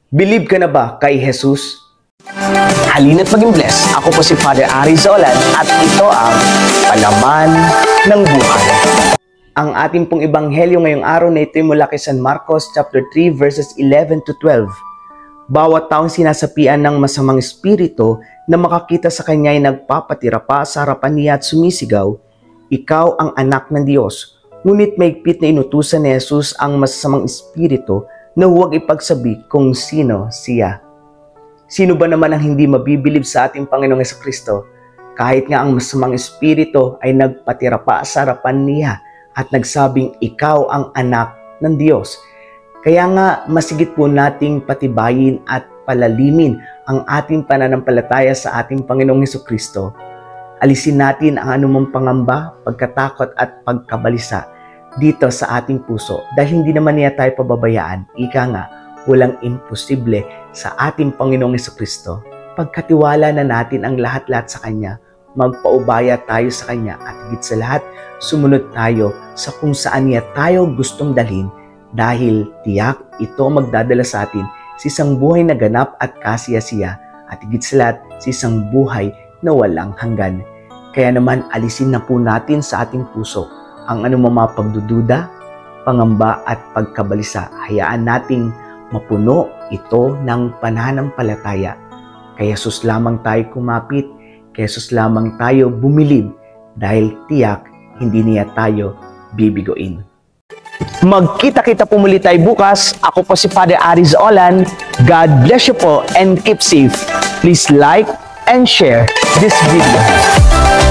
Believe ka na ba kay Jesus? Halina't maging blessed. Ako po si Father Ari Zolan at ito ang Palaman ng Buhay. Ang ating pong ebanghelyo ngayong araw na ito ay mula kay San Marcos chapter 3 verses 11 to 12. Bawat taong sinasapian ng masamang espiritu na makakita sa kanya ay nagpapatira pa sa harapan niya at sumisigaw, "Ikaw ang anak ng Diyos." Ngunit maigpit na inutusan ni Jesus ang masasamang espiritu na huwag ipagsabi kung sino siya. Sino ba naman ang hindi mabibilib sa ating Panginoong Jesucristo? Kahit nga ang masamang espiritu ay nagpatira pa sa harapan niya at nagsabing ikaw ang anak ng Diyos. Kaya nga masigit po nating patibayin at palalimin ang ating pananampalataya sa ating Panginoong Jesucristo. Alisin natin ang anumang pangamba, pagkatakot at pagkabalisa dito sa ating puso dahil hindi naman niya tayo pababayaan. Ika nga, walang imposible sa ating Panginoong Jesucristo. Pagkatiwala na natin ang lahat-lahat sa Kanya, magpaubaya tayo sa Kanya at higit sa lahat, sumunod tayo sa kung saan niya tayo gustong dalhin dahil tiyak ito magdadala sa atin sa isang buhay na ganap at kasiyasiya at higit sa lahat sa isang buhay na walang hanggan. Kaya naman alisin na po natin sa ating puso ang anumang mga pagdududa, pangamba at pagkabalisa. Hayaan nating mapuno ito ng pananampalataya. Kay Jesus lamang tayo kumapit, kay Jesus lamang tayo bumilib dahil tiyak hindi niya tayo bibiguin. Magkita-kita po muli tayo bukas. Ako po si Father Ari Zolan. God bless you po and keep safe. Please like and share this video.